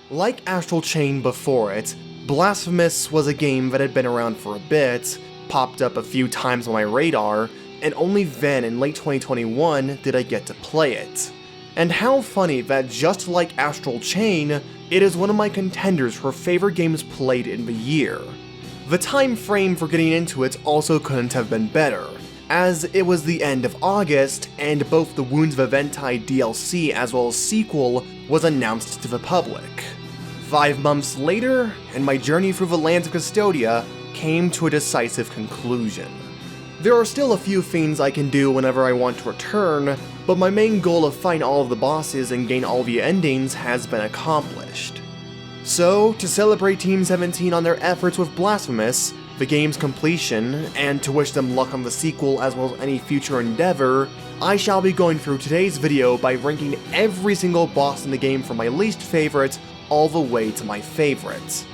Like Astral Chain before it, Blasphemous was a game that had been around for a bit, popped up a few times on my radar, and only then in late 2021 did I get to play it. And how funny that just like Astral Chain, it is one of my contenders for favorite games played in the year. The time frame for getting into it also couldn't have been better, as it was the end of August and both the Wounds of Eventide DLC as well as sequel was announced to the public. 5 months later, and my journey through the lands of Custodia came to a decisive conclusion. There are still a few things I can do whenever I want to return, but my main goal of find all of the bosses and gain all the endings has been accomplished. So, to celebrate Team 17 on their efforts with Blasphemous, the game's completion, and to wish them luck on the sequel as well as any future endeavor, I shall be going through today's video by ranking every single boss in the game from my least favorite all the way to my favorite.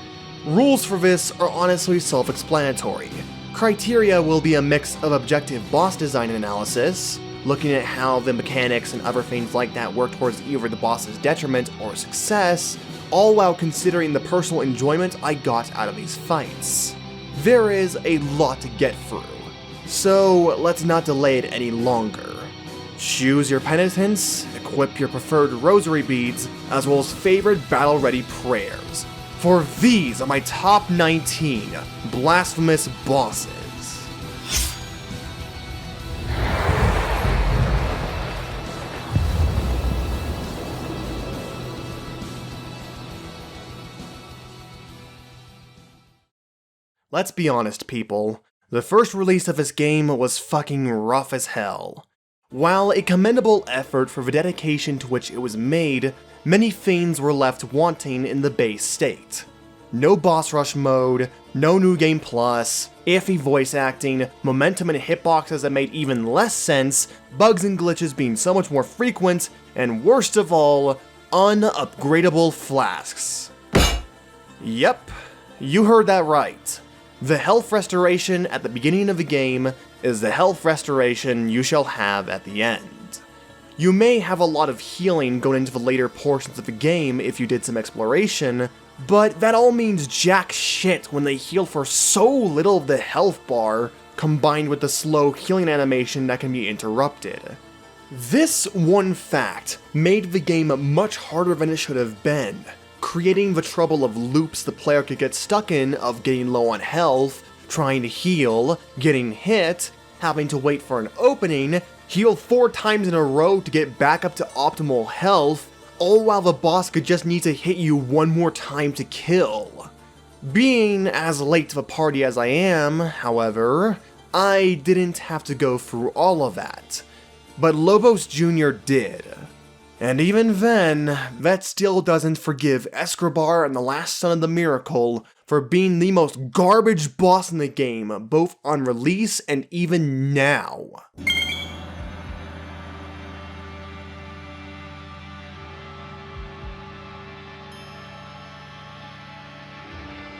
Rules for this are honestly self-explanatory. Criteria will be a mix of objective boss design analysis, looking at how the mechanics and other things like that work towards either the boss's detriment or success, all while considering the personal enjoyment I got out of these fights. There is a lot to get through, so let's not delay it any longer. Choose your penitents, equip your preferred rosary beads, as well as favorite battle-ready prayers, for these are my top 19 Blasphemous bosses. Let's be honest, people. The first release of this game was fucking rough as hell. While a commendable effort for the dedication to which it was made, many things were left wanting in the base state. No boss rush mode, no new game plus, iffy voice acting, momentum and hitboxes that made even less sense, bugs and glitches being so much more frequent, and worst of all, unupgradable flasks. Yep, you heard that right. The health restoration at the beginning of the game is the health restoration you shall have at the end. You may have a lot of healing going into the later portions of the game if you did some exploration, but that all means jack shit when they heal for so little of the health bar, combined with the slow healing animation that can be interrupted. This one fact made the game much harder than it should have been, creating the trouble of loops the player could get stuck in of getting low on health, trying to heal, getting hit, having to wait for an opening, heal 4 times in a row to get back up to optimal health, all while the boss could just need to hit you one more time to kill. Being as late to the party as I am, however, I didn't have to go through all of that, but Lobos Jr. did. And even then, that still doesn't forgive Escobar and the Last Son of the Miracle for being the most garbage boss in the game, both on release and even now.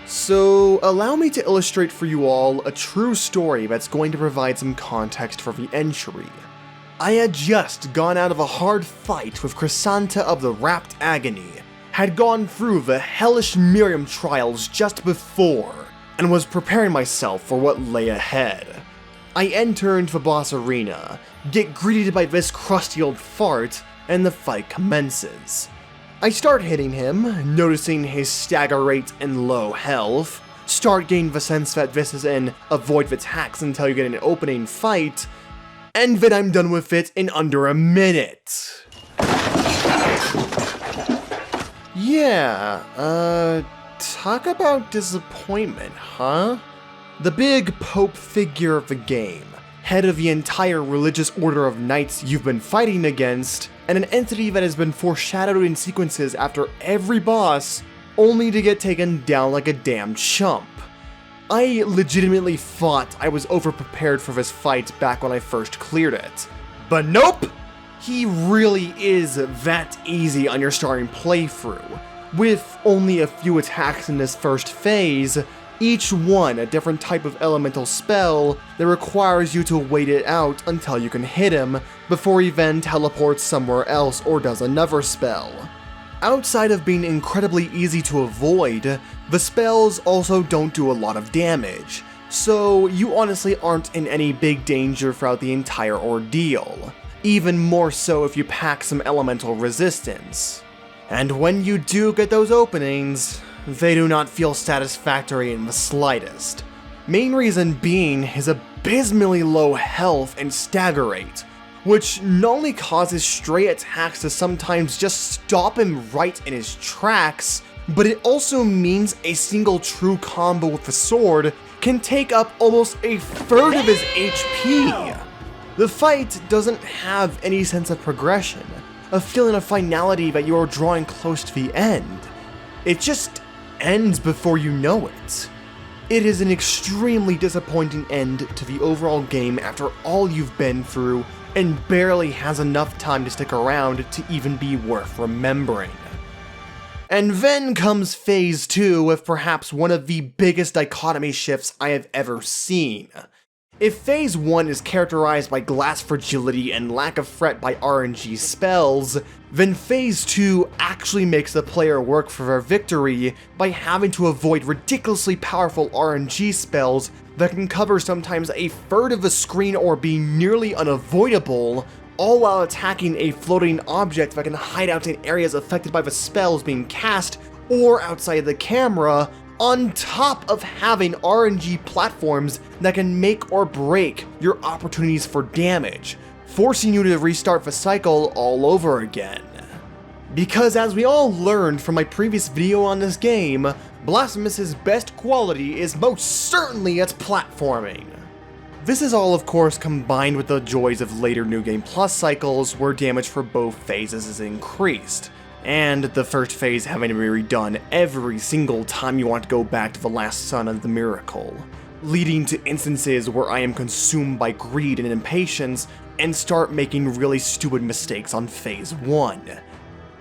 So, allow me to illustrate for you all a true story that's going to provide some context for the entry. I had just gone out of a hard fight with Chrysanta of the Rapt Agony, had gone through the hellish Miriam trials just before, and was preparing myself for what lay ahead. I enter into the boss arena, get greeted by this crusty old fart, and the fight commences. I start hitting him, noticing his stagger rate and low health, start gaining the sense that this is an avoid the attacks until you get an opening fight, and then I'm done with it in under a minute. Yeah, talk about disappointment, huh? The big Pope figure of the game, head of the entire religious order of knights you've been fighting against, and an entity that has been foreshadowed in sequences after every boss, only to get taken down like a damn chump. I legitimately thought I was overprepared for this fight back when I first cleared it. But nope! He really is that easy on your starting playthrough, with only a few attacks in this first phase, each one a different type of elemental spell that requires you to wait it out until you can hit him, before he then teleports somewhere else or does another spell. Outside of being incredibly easy to avoid, the spells also don't do a lot of damage, so you honestly aren't in any big danger throughout the entire ordeal, even more so if you pack some elemental resistance. And when you do get those openings, they do not feel satisfactory in the slightest. Main reason being his abysmally low health and stagger rate, which not only causes stray attacks to sometimes just stop him right in his tracks, but it also means a single true combo with the sword can take up almost a third of his HP. The fight doesn't have any sense of progression, a feeling of finality that you are drawing close to the end. It just ends before you know it. It is an extremely disappointing end to the overall game after all you've been through, and barely has enough time to stick around to even be worth remembering. And then comes Phase 2 with perhaps one of the biggest dichotomy shifts I have ever seen. If Phase 1 is characterized by glass fragility and lack of threat by RNG spells, then Phase 2 actually makes the player work for their victory by having to avoid ridiculously powerful RNG spells that can cover sometimes a third of the screen or be nearly unavoidable, all while attacking a floating object that can hide out in areas affected by the spells being cast or outside the camera, on top of having RNG platforms that can make or break your opportunities for damage, forcing you to restart the cycle all over again. Because as we all learned from my previous video on this game, Blasphemous' best quality is most certainly its platforming. This is all of course combined with the joys of later New Game Plus cycles where damage for both phases is increased, and the first phase having to be redone every single time you want to go back to the last son of the miracle, leading to instances where I am consumed by greed and impatience and start making really stupid mistakes on Phase 1.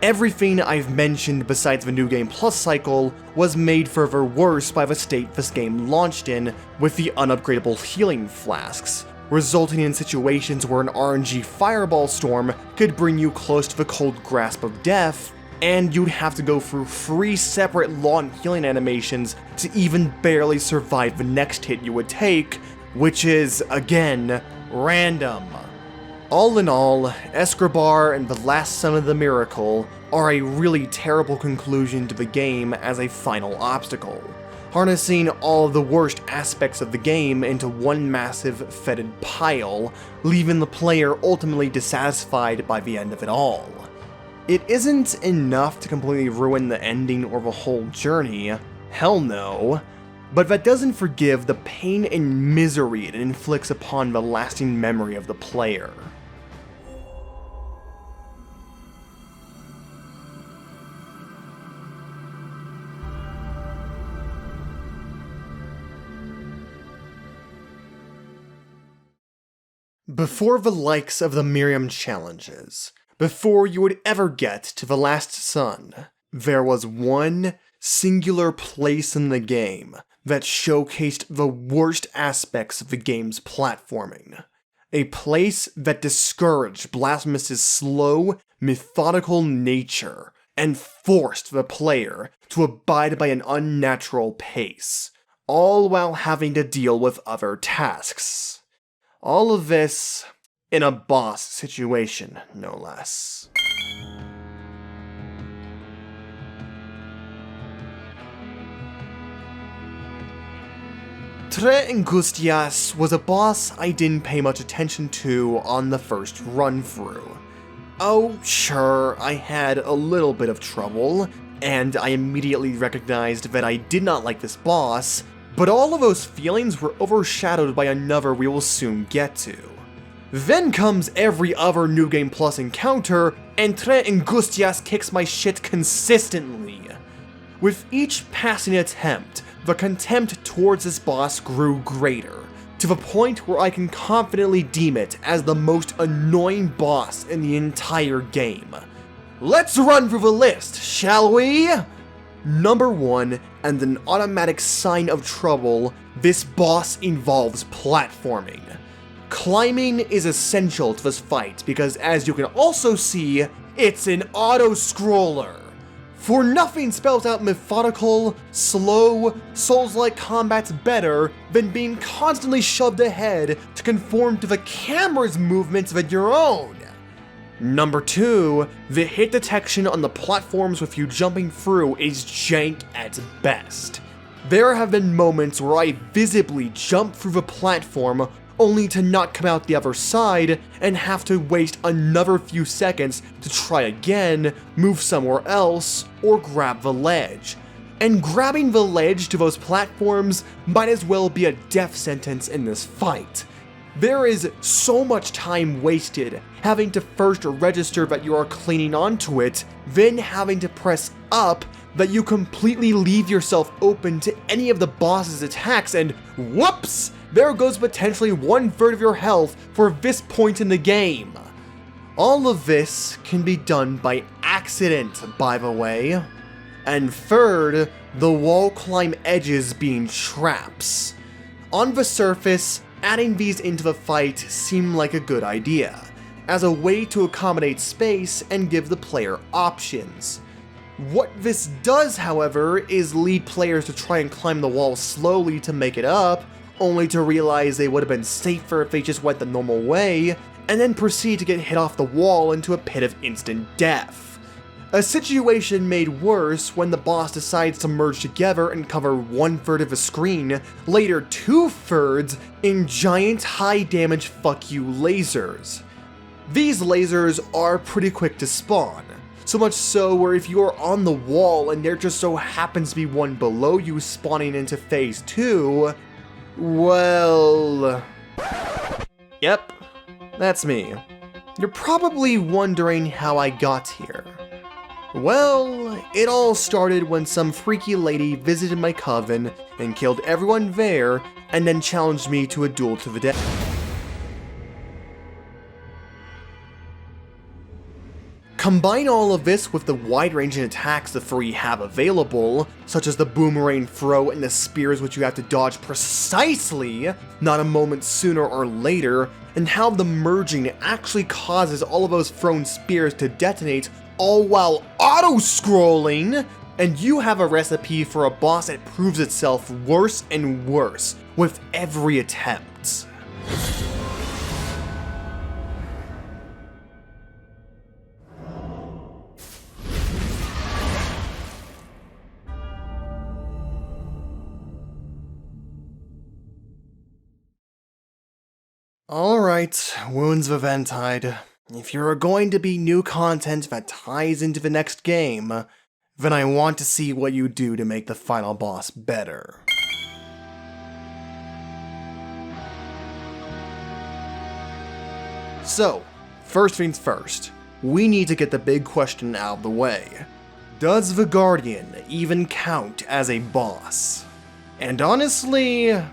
Everything I've mentioned besides the New Game Plus cycle was made further worse by the state this game launched in with the unupgradable healing flasks, resulting in situations where an RNG fireball storm could bring you close to the cold grasp of death, and you'd have to go through 3 separate long healing animations to even barely survive the next hit you would take, which is, again, random. All in all, Escobar and the Last Son of the Miracle are a really terrible conclusion to the game as a final obstacle, harnessing all of the worst aspects of the game into one massive fetid pile, leaving the player ultimately dissatisfied by the end of it all. It isn't enough to completely ruin the ending or the whole journey, hell no, but that doesn't forgive the pain and misery it inflicts upon the lasting memory of the player. Before the likes of the Miriam challenges, before you would ever get to the Last Son, there was one singular place in the game that showcased the worst aspects of the game's platforming. A place that discouraged Blasphemous' slow, methodical nature and forced the player to abide by an unnatural pace, all while having to deal with other tasks. All of this in a boss situation, no less. Tres Angustias was a boss I didn't pay much attention to on the first run-through. Oh, sure, I had a little bit of trouble, and I immediately recognized that I did not like this boss, but all of those feelings were overshadowed by another we will soon get to. Then comes every other New Game Plus encounter, and Tres Angustias kicks my shit consistently. With each passing attempt, the contempt towards this boss grew greater, to the point where I can confidently deem it as the most annoying boss in the entire game. Let's run through the list, shall we? Number 1, and an automatic sign of trouble, this boss involves platforming. Climbing is essential to this fight because, as you can also see, it's an auto-scroller. For nothing spells out methodical, slow, Souls-like combat's better than being constantly shoved ahead to conform to the camera's movements of your own. Number 2, the hit detection on the platforms with you jumping through is jank at best. There have been moments where I visibly jump through the platform only to not come out the other side and have to waste another few seconds to try again, move somewhere else, or grab the ledge. And grabbing the ledge to those platforms might as well be a death sentence in this fight. There is so much time wasted having to first register that you are clinging onto it, then having to press up that you completely leave yourself open to any of the boss's attacks, and whoops! There goes potentially 1/3 of your health for this point in the game. All of this can be done by accident, by the way. And third, the wall climb edges being traps. On the surface, adding these into the fight seemed like a good idea, as a way to accommodate space and give the player options. What this does, however, is lead players to try and climb the wall slowly to make it up, only to realize they would have been safer if they just went the normal way, and then proceed to get hit off the wall into a pit of instant death. A situation made worse when the boss decides to merge together and cover 1/3 of the screen, later 2/3 in giant high damage fuck you lasers. These lasers are pretty quick to spawn, so much so where if you're on the wall and there just so happens to be one below you spawning into phase 2, well... Yep, that's me. You're probably wondering how I got here. Well, it all started when some freaky lady visited my coven and killed everyone there, and then challenged me to a duel to the death. Combine all of this with the wide-ranging attacks the three have available, such as the boomerang throw and the spears which you have to dodge precisely, not a moment sooner or later, and how the merging actually causes all of those thrown spears to detonate all while auto-scrolling, and you have a recipe for a boss that proves itself worse and worse with every attempt. Alright, Wounds of Eventide. If you're going to be new content that ties into the next game, then I want to see what you do to make the final boss better. So, first things first, we need to get the big question out of the way. Does the Guardian even count as a boss? And honestly, it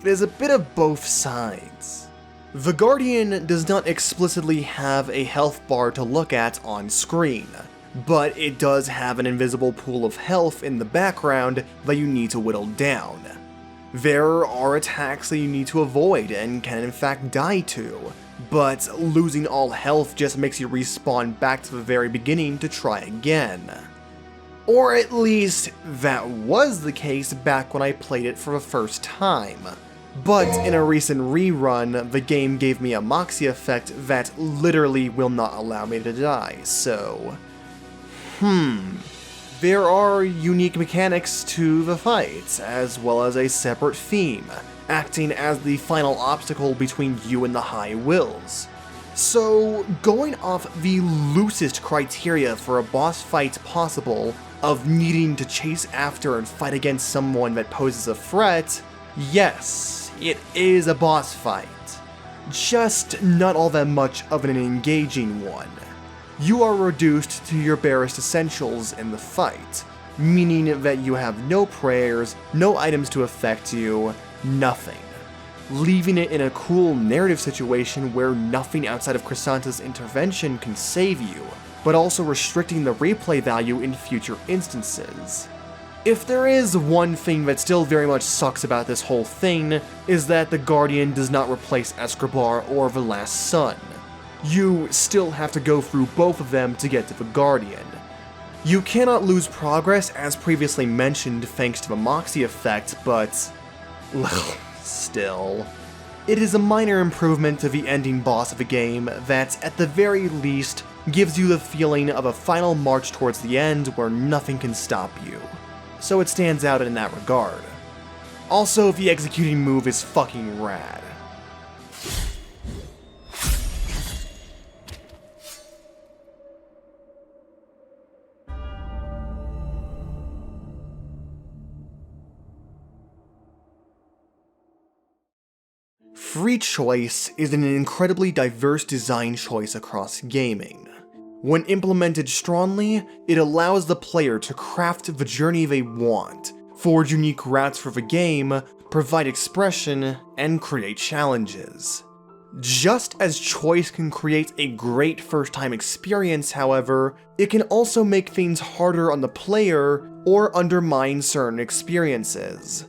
is a bit of both sides. The Guardian does not explicitly have a health bar to look at on screen, but it does have an invisible pool of health in the background that you need to whittle down. There are attacks that you need to avoid and can in fact die to, but losing all health just makes you respawn back to the very beginning to try again. Or at least, that was the case back when I played it for the first time. But in a recent rerun, the game gave me a Moxie effect that literally will not allow me to die, so... There are unique mechanics to the fight, as well as a separate theme, acting as the final obstacle between you and the High Wills. So, going off the loosest criteria for a boss fight possible, of needing to chase after and fight against someone that poses a threat, yes, it is a boss fight. Just not all that much of an engaging one. You are reduced to your barest essentials in the fight, meaning that you have no prayers, no items to affect you, nothing. Leaving it in a cool narrative situation where nothing outside of Chrysanta's intervention can save you, but also restricting the replay value in future instances. If there is one thing that still very much sucks about this whole thing, is that the Guardian does not replace Escobar or the Last Sun. You still have to go through both of them to get to the Guardian. You cannot lose progress as previously mentioned thanks to the Moxie effect, but well, still. It is a minor improvement to the ending boss of a game that, at the very least, gives you the feeling of a final march towards the end where nothing can stop you. So it stands out in that regard. Also, the executing move is fucking rad. Free choice is an incredibly diverse design choice across gaming. When implemented strongly, it allows the player to craft the journey they want, forge unique routes for the game, provide expression, and create challenges. Just as choice can create a great first-time experience, however, it can also make things harder on the player or undermine certain experiences.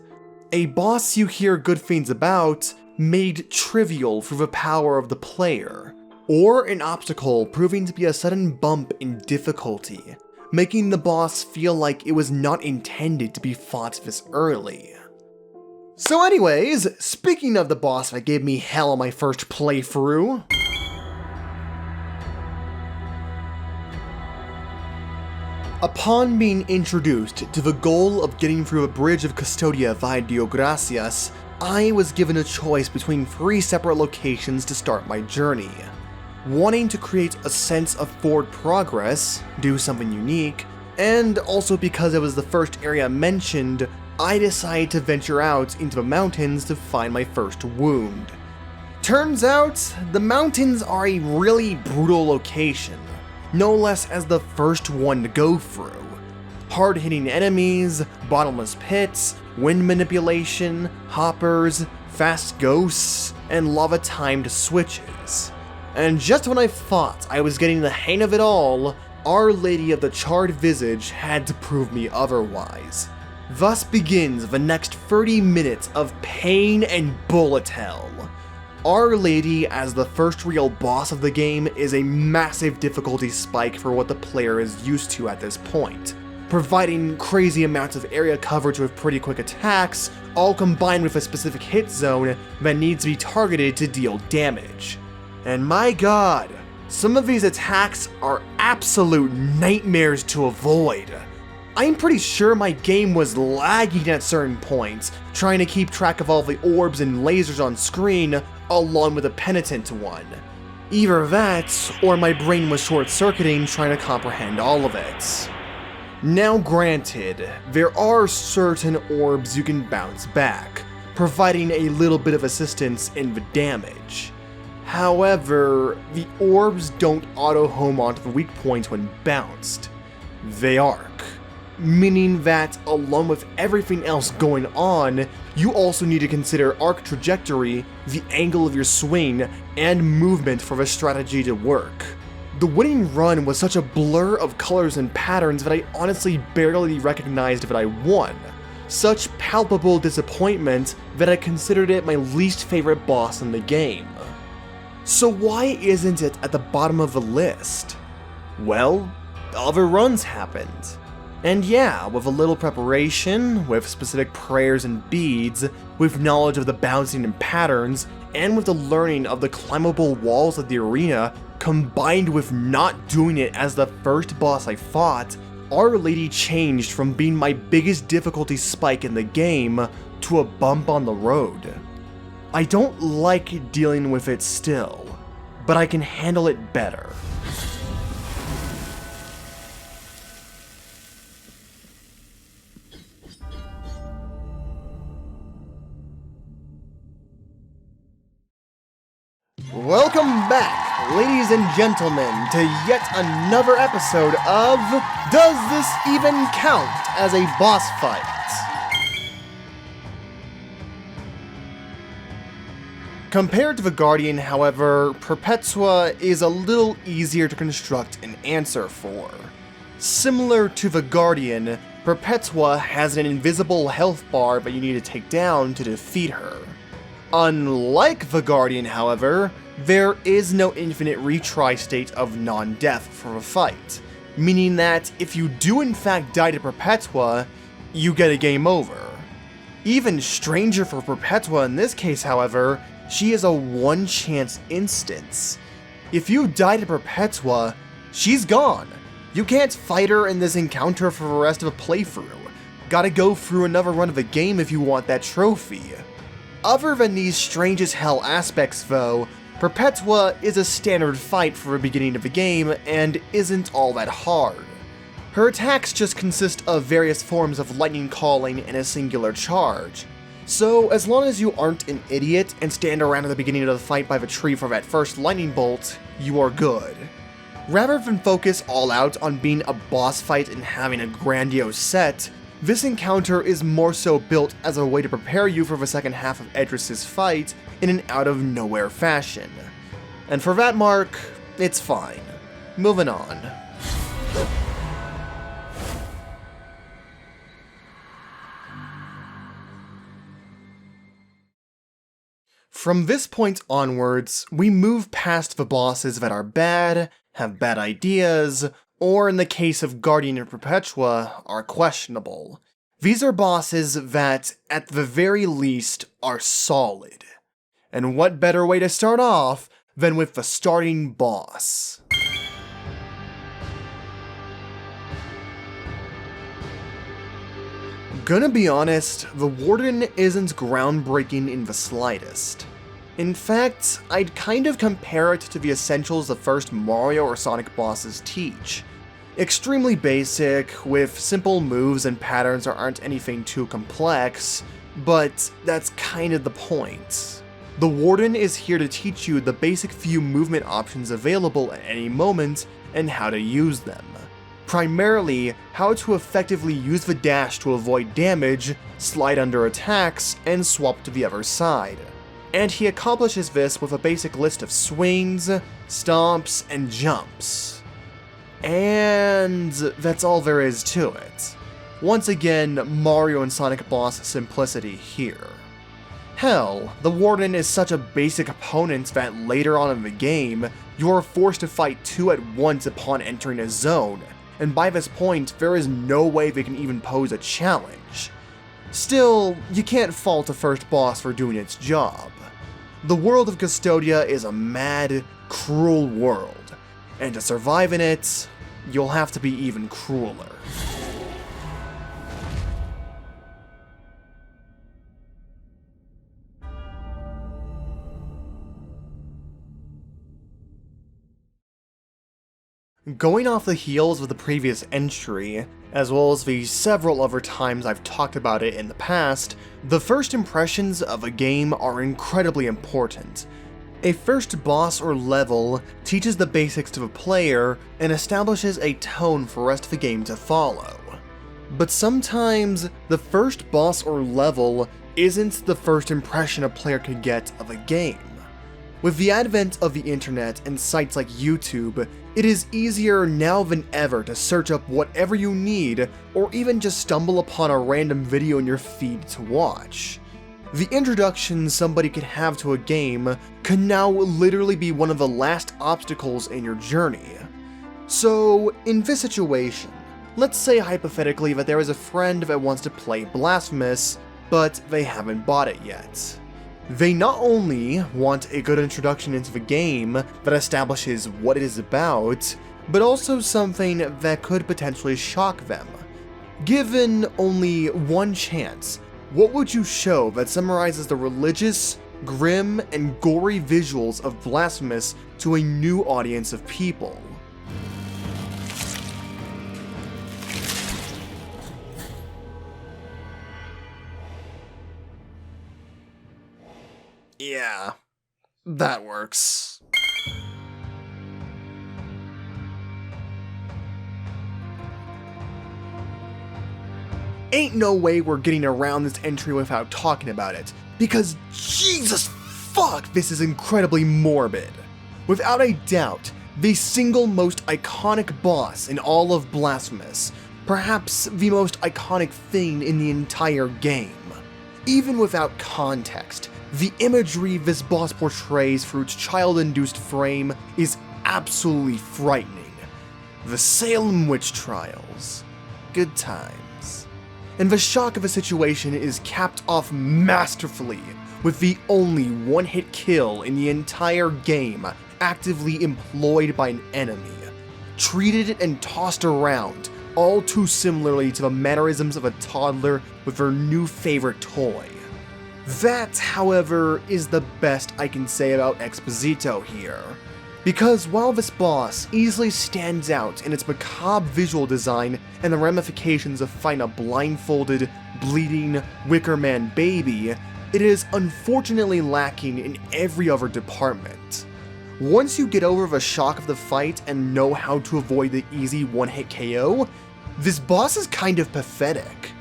A boss you hear good things about made trivial through the power of the player, or an obstacle proving to be a sudden bump in difficulty, making the boss feel like it was not intended to be fought this early. So anyways, speaking of the boss that gave me hell on my first playthrough, upon being introduced to the goal of getting through the bridge of Custodia via Dio Gracias, I was given a choice between 3 separate locations to start my journey. Wanting to create a sense of forward progress, do something unique, and also because it was the first area mentioned, I decided to venture out into the mountains to find my first wound. Turns out, the mountains are a really brutal location, no less as the first one to go through. Hard-hitting enemies, bottomless pits, wind manipulation, hoppers, fast ghosts, and lava-timed switches. And just when I thought I was getting the hang of it all, Our Lady of the Charred Visage had to prove me otherwise. Thus begins the next 30 minutes of pain and bullet hell. Our Lady, as the first real boss of the game, is a massive difficulty spike for what the player is used to at this point, providing crazy amounts of area coverage with pretty quick attacks, all combined with a specific hit zone that needs to be targeted to deal damage. And my god, some of these attacks are absolute nightmares to avoid. I'm pretty sure my game was lagging at certain points, trying to keep track of all the orbs and lasers on screen, along with a penitent one. Either that, or my brain was short-circuiting trying to comprehend all of it. Now granted, there are certain orbs you can bounce back, providing a little bit of assistance in the damage. However, the orbs don't auto-home onto the weak points when bounced. They arc, meaning that along with everything else going on, you also need to consider arc trajectory, the angle of your swing, and movement for the strategy to work. The winning run was such a blur of colors and patterns that I honestly barely recognized that I won. Such palpable disappointment that I considered it my least favorite boss in the game. So why isn't it at the bottom of the list? Well, other runs happened. And yeah, with a little preparation, with specific prayers and beads, with knowledge of the bouncing and patterns, and with the learning of the climbable walls of the arena, combined with not doing it as the first boss I fought, Our Lady changed from being my biggest difficulty spike in the game to a bump on the road. I don't like dealing with it still, but I can handle it better. Welcome back, ladies and gentlemen, to yet another episode of Does This Even Count as a Boss Fight? Compared to the Guardian, however, Perpetua is a little easier to construct an answer for. Similar to the Guardian, Perpetua has an invisible health bar that you need to take down to defeat her. Unlike the Guardian, however, there is no infinite retry state of non-death for a fight. meaning that if you do in fact die to Perpetua, you get a game over. Even stranger for Perpetua in this case, however, she is a one-chance instance. If you die to Perpetua, she's gone. You can't fight her in this encounter for the rest of a playthrough. Gotta go through another run of the game if you want that trophy. Other than these strange as hell aspects though, Perpetua is a standard fight for the beginning of the game and isn't all that hard. Her attacks just consist of various forms of lightning calling and a singular charge. So as long as you aren't an idiot and stand around at the beginning of the fight by the tree for that first lightning bolt, you are good. Rather than focus all out on being a boss fight and having a grandiose set, this encounter is more so built as a way to prepare you for the second half of Edris's fight in an out-of-nowhere fashion. And for that mark, it's fine. Moving on. From this point onwards, we move past the bosses that are bad, have bad ideas, or in the case of Guardian and Perpetua, are questionable. These are bosses that, at the very least, are solid. And what better way to start off than with the starting boss? Gonna be honest, the Warden isn't groundbreaking in the slightest. In fact, I'd kind of compare it to the essentials the first Mario or Sonic bosses teach. Extremely basic, with simple moves and patterns that aren't anything too complex, but that's kind of the point. The Warden is here to teach you the basic few movement options available at any moment and how to use them. Primarily, how to effectively use the dash to avoid damage, slide under attacks, and swap to the other side. And he accomplishes this with a basic list of swings, stomps, and jumps. And that's all there is to it. Once again, Mario and Sonic boss simplicity here. Hell, the Warden is such a basic opponent that later on in the game, you are forced to fight two at once upon entering a zone, and by this point, there is no way they can even pose a challenge. Still, you can't fault a first boss for doing its job. The world of Custodia is a mad, cruel world, and to survive in it, you'll have to be even crueler. Going off the heels of the previous entry, as well as the several other times I've talked about it in the past, the first impressions of a game are incredibly important. A first boss or level teaches the basics to the player and establishes a tone for the rest of the game to follow. But sometimes, the first boss or level isn't the first impression a player could get of a game. With the advent of the internet and sites like YouTube, it is easier now than ever to search up whatever you need, or even just stumble upon a random video in your feed to watch. The introduction somebody could have to a game can now literally be one of the last obstacles in your journey. So, in this situation, let's say hypothetically that there is a friend that wants to play Blasphemous, but they haven't bought it yet. They not only want a good introduction into the game that establishes what it is about, but also something that could potentially shock them. Given only one chance, what would you show that summarizes the religious, grim, and gory visuals of Blasphemous to a new audience of people? Yeah, that works. Ain't no way we're getting around this entry without talking about it, because Jesus fuck, this is incredibly morbid. Without a doubt, the single most iconic boss in all of Blasphemous, perhaps the most iconic thing in the entire game. Even without context, the imagery this boss portrays through its child-induced frame is absolutely frightening. The Salem Witch Trials. Good times. And the shock of a situation is capped off masterfully with the only one-hit kill in the entire game actively employed by an enemy, treated and tossed around all too similarly to the mannerisms of a toddler with her new favorite toy. That, however, is the best I can say about Exposito here. Because while this boss easily stands out in its macabre visual design and the ramifications of fighting a blindfolded, bleeding Wicker Man baby, it is unfortunately lacking in every other department. Once you get over the shock of the fight and know how to avoid the easy one-hit KO, this boss is kind of pathetic.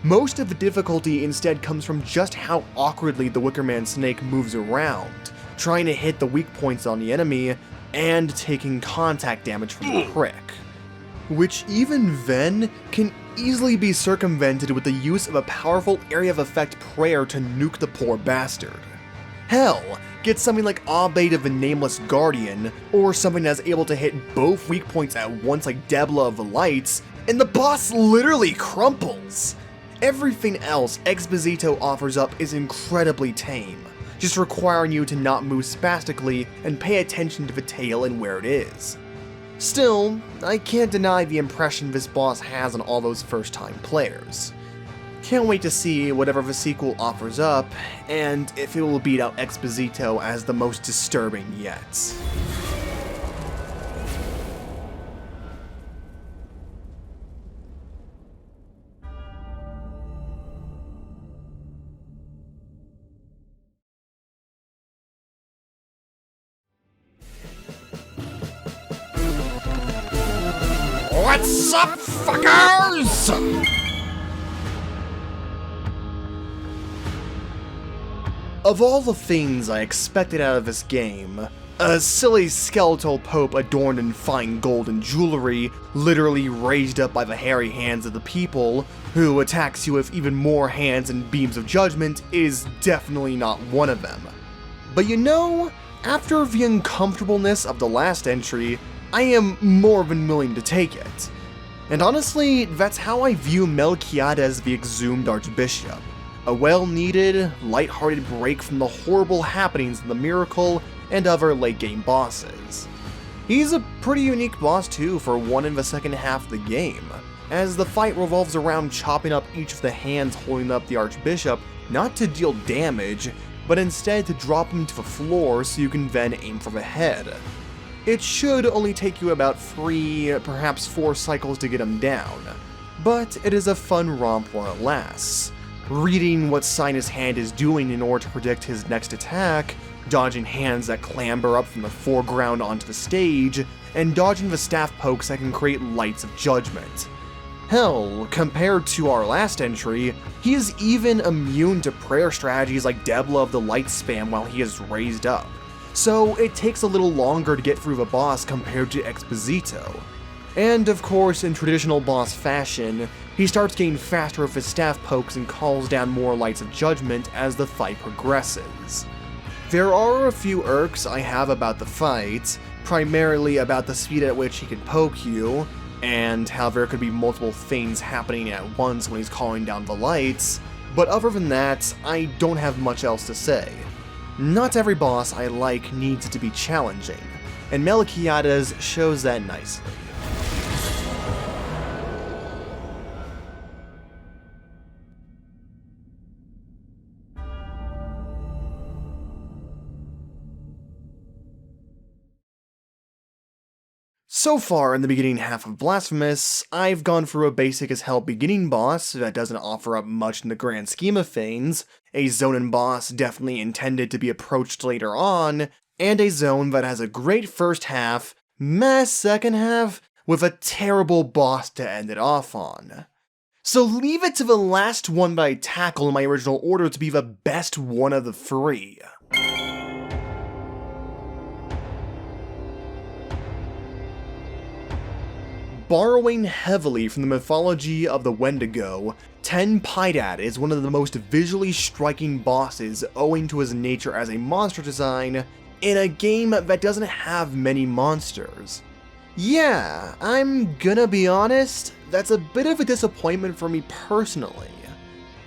Most of the difficulty instead comes from just how awkwardly the Wicker Man snake moves around, trying to hit the weak points on the enemy, and taking contact damage from the prick. Which even then can easily be circumvented with the use of a powerful area of effect prayer to nuke the poor bastard. Hell, get something like Abed of the Nameless Guardian, or something that's able to hit both weak points at once like Debla of the Lights, and the boss literally crumples! Everything else Exposito offers up is incredibly tame, just requiring you to not move spastically and pay attention to the tail and where it is. Still, I can't deny the impression this boss has on all those first-time players. Can't wait to see whatever the sequel offers up, and if it will beat out Exposito as the most disturbing yet. What's up, fuckers? Of all the things I expected out of this game, a silly skeletal pope adorned in fine gold and jewelry, literally raised up by the hairy hands of the people, who attacks you with even more hands and beams of judgment, is definitely not one of them. But you know, after the uncomfortableness of the last entry, I am more than willing to take it. And honestly, that's how I view Melquiades the Exhumed Archbishop. A well-needed, light-hearted break from the horrible happenings in the Miracle and other late-game bosses. He's a pretty unique boss too for one in the second half of the game, as the fight revolves around chopping up each of the hands holding up the Archbishop, not to deal damage, but instead to drop him to the floor so you can then aim for the head. It should only take you about 3, perhaps 4 cycles to get him down, but it is a fun romp while it lasts. Reading what sign his hand is doing in order to predict his next attack, dodging hands that clamber up from the foreground onto the stage, and dodging the staff pokes that can create lights of judgment. Hell, compared to our last entry, he is even immune to prayer strategies like Debla of the Light spam while he is raised up. So it takes a little longer to get through the boss compared to Exposito. And of course, in traditional boss fashion, he starts getting faster with his staff pokes and calls down more lights of judgment as the fight progresses. There are a few irks I have about the fight, primarily about the speed at which he can poke you, and how there could be multiple things happening at once when he's calling down the lights, but other than that, I don't have much else to say. Not every boss I like needs to be challenging, and Melquiades shows that nicely. So far in the beginning half of Blasphemous, I've gone through a basic as hell beginning boss that doesn't offer up much in the grand scheme of things, a zone and boss definitely intended to be approached later on, and a zone that has a great first half, meh second half, with a terrible boss to end it off on. So leave it to the last one that I tackle in my original order to be the best one of the 3. Borrowing heavily from the mythology of the Wendigo, Ten Pydat is one of the most visually striking bosses owing to his nature as a monster design in a game that doesn't have many monsters. Yeah, I'm gonna be honest, that's a bit of a disappointment for me personally.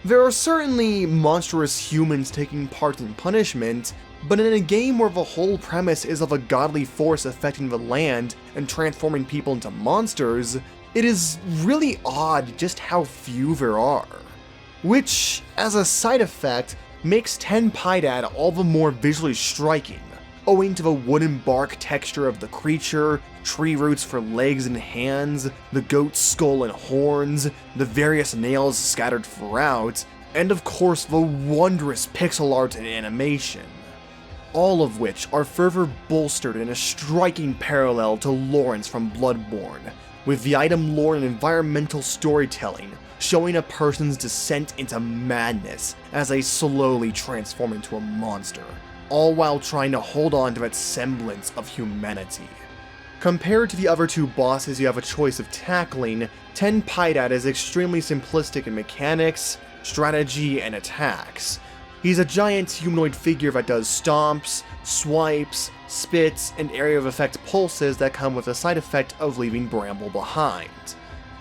There are certainly monstrous humans taking part in punishment, but in a game where the whole premise is of a godly force affecting the land and transforming people into monsters, it is really odd just how few there are. Which, as a side effect, makes 10 Piedad all the more visually striking, owing to the wooden bark texture of the creature, tree roots for legs and hands, the goat's skull and horns, the various nails scattered throughout, and of course the wondrous pixel art and animation. All of which are further bolstered in a striking parallel to Lawrence from Bloodborne, with the item lore and environmental storytelling showing a person's descent into madness as they slowly transform into a monster, all while trying to hold on to that semblance of humanity. Compared to the other two bosses you have a choice of tackling, 10 Piedad is extremely simplistic in mechanics, strategy, and attacks. He's a giant humanoid figure that does stomps, swipes, spits, and area of effect pulses that come with the side effect of leaving Bramble behind.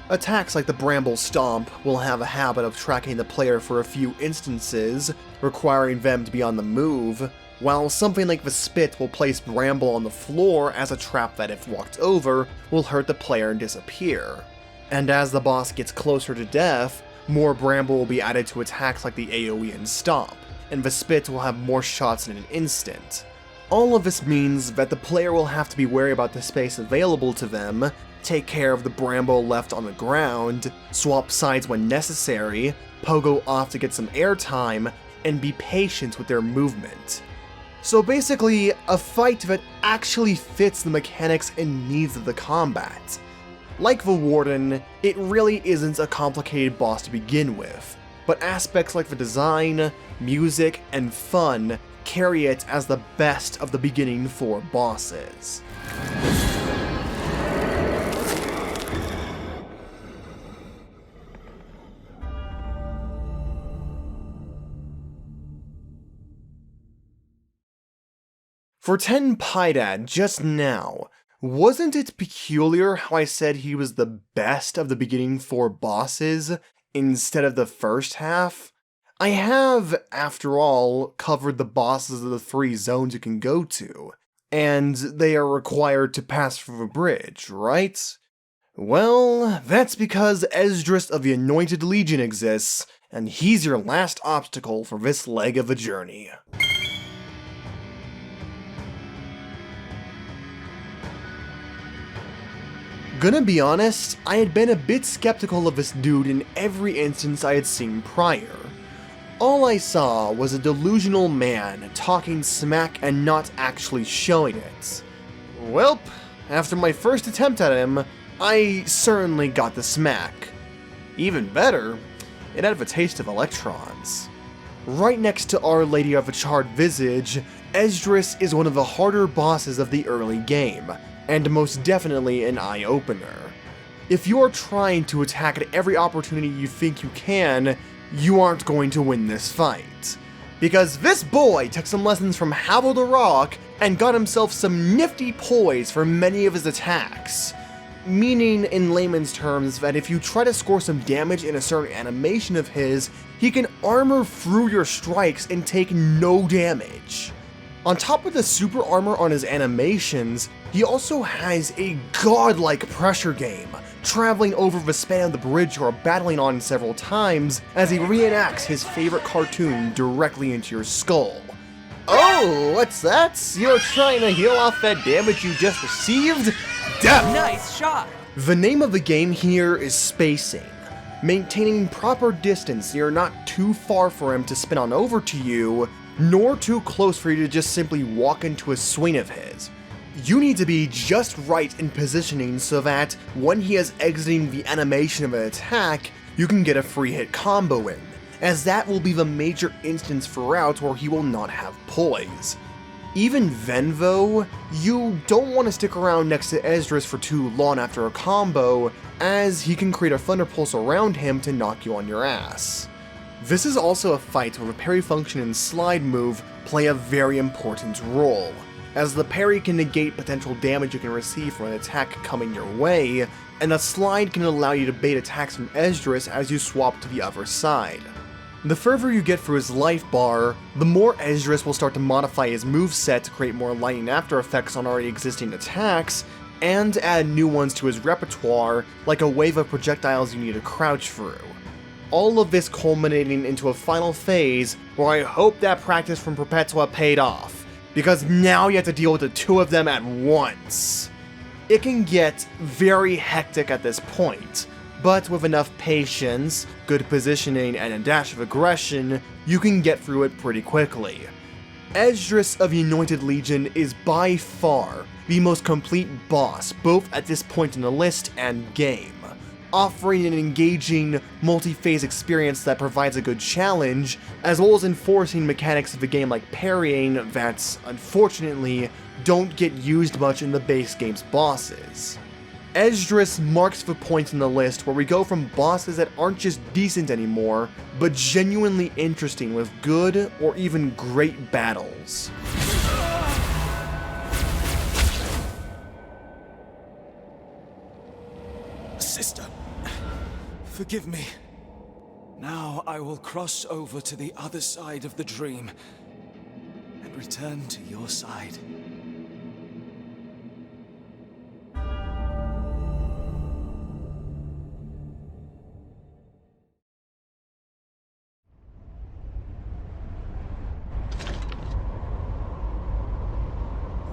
Attacks like the Bramble Stomp will have a habit of tracking the player for a few instances, requiring them to be on the move, while something like the Spit will place Bramble on the floor as a trap that if walked over, will hurt the player and disappear. And as the boss gets closer to death, more Bramble will be added to attacks like the AoE and Stomp, and the Spit will have more shots in an instant. All of this means that the player will have to be wary about the space available to them, take care of the Bramble left on the ground, swap sides when necessary, pogo off to get some airtime, and be patient with their movement. So basically, a fight that actually fits the mechanics and needs of the combat. Like the Warden, it really isn't a complicated boss to begin with, but aspects like the design, music, and fun carry it as the best of the beginning 4 bosses. For 10 Piedad just now, wasn't it peculiar how I said he was the best of the beginning 4 bosses instead of the first half? I have, after all, covered the bosses of the 3 zones you can go to, and they are required to pass through a bridge, right? Well, that's because Esdras of the Anointed Legion exists, and he's your last obstacle for this leg of the journey. Gonna be honest, I had been a bit skeptical of this dude in every instance I had seen prior. All I saw was a delusional man talking smack and not actually showing it. Welp, after my first attempt at him, I certainly got the smack. Even better, it had a taste of electrons. Right next to Our Lady of the Charred Visage, Esdras is one of the harder bosses of the early game, and most definitely an eye-opener. If you are trying to attack at every opportunity you think you can, you aren't going to win this fight. Because this boy took some lessons from Havel the Rock and got himself some nifty poise for many of his attacks. Meaning, in layman's terms, that if you try to score some damage in a certain animation of his, he can armor through your strikes and take no damage. On top of the super armor on his animations, he also has a godlike pressure game, traveling over the span of the bridge you are battling on several times as he reenacts his favorite cartoon directly into your skull. Oh, what's that? You're trying to heal off that damage you just received? Death! Nice shot! The name of the game here is spacing. Maintaining proper distance so you're not too far for him to spin on over to you, nor too close for you to just simply walk into a swing of his. You need to be just right in positioning so that when he is exiting the animation of an attack, you can get a free hit combo in, as that will be the major instance throughout where he will not have poise. Even then though, you don't want to stick around next to Esdras for too long after a combo, as he can create a thunder pulse around him to knock you on your ass. This is also a fight where the parry function and slide move play a very important role, as the parry can negate potential damage you can receive from an attack coming your way, and the slide can allow you to bait attacks from Esdras as you swap to the other side. The further you get through his life bar, the more Esdras will start to modify his moveset to create more lightning after effects on already existing attacks, and add new ones to his repertoire, like a wave of projectiles you need to crouch through. All of this culminating into a final phase where I hope that practice from Perpetua paid off, because now you have to deal with the two of them at once. It can get very hectic at this point, but with enough patience, good positioning, and a dash of aggression, you can get through it pretty quickly. Esdras of the Anointed Legion is by far the most complete boss, both at this point in the list and game, offering an engaging, multi-phase experience that provides a good challenge, as well as enforcing mechanics of the game like parrying that, unfortunately, don't get used much in the base game's bosses. Esdras marks the point in the list where we go from bosses that aren't just decent anymore, but genuinely interesting with good or even great battles. Sister, forgive me. Now I will cross over to the other side of the dream and return to your side.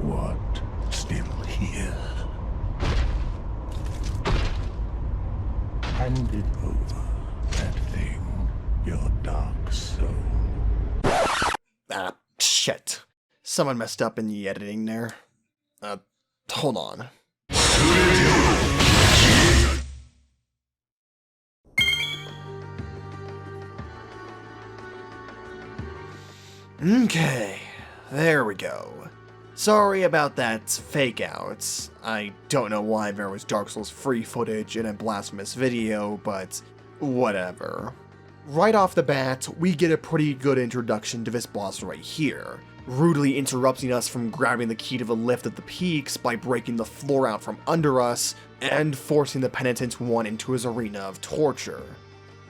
What? Still here? Hand it over, that thing, your dark soul. Ah, shit. Someone messed up in the editing there. Hold on. Okay, there we go. Sorry about that fake out. I don't know why there was Dark Souls free footage in a Blasphemous video, but whatever. Right off the bat, we get a pretty good introduction to this boss right here, rudely interrupting us from grabbing the key to the lift at the peaks by breaking the floor out from under us, and forcing the penitent one into his arena of torture.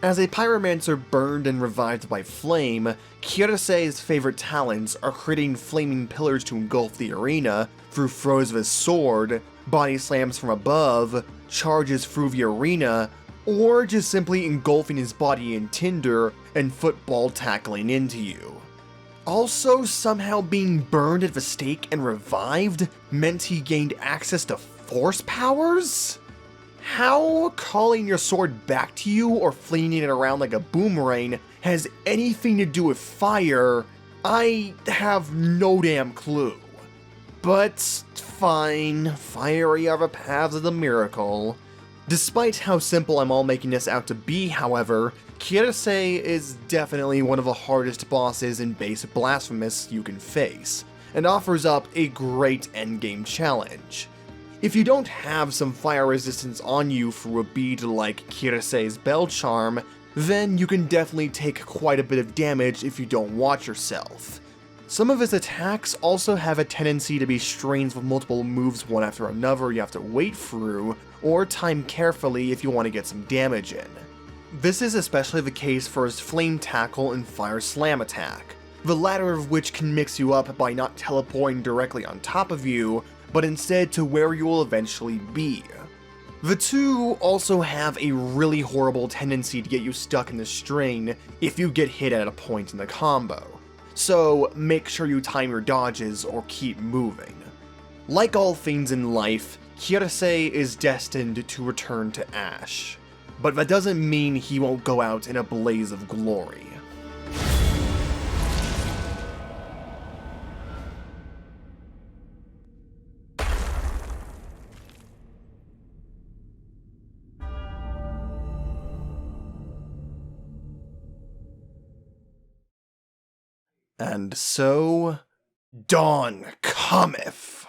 As a pyromancer burned and revived by flame, Kirase's favorite talents are creating flaming pillars to engulf the arena through throws of his sword, body slams from above, charges through the arena, or just simply engulfing his body in tinder and football tackling into you. Also, somehow being burned at the stake and revived meant he gained access to force powers? How calling your sword back to you or flinging it around like a boomerang has anything to do with fire, I have no damn clue. But fine, fiery are the paths of the miracle. Despite how simple I'm all making this out to be, however, Kirase is definitely one of the hardest bosses in base Blasphemous you can face, and offers up a great endgame challenge. If you don't have some fire resistance on you through a bead like Kirase's Bell Charm, then you can definitely take quite a bit of damage if you don't watch yourself. Some of his attacks also have a tendency to be strings with multiple moves one after another you have to wait through, or time carefully if you want to get some damage in. This is especially the case for his Flame Tackle and Fire Slam attack, the latter of which can mix you up by not teleporting directly on top of you, but instead to where you will eventually be. The two also have a really horrible tendency to get you stuck in the string if you get hit at a point in the combo, so make sure you time your dodges or keep moving. Like all things in life, Kirase is destined to return to ash, but that doesn't mean he won't go out in a blaze of glory. And so, dawn cometh.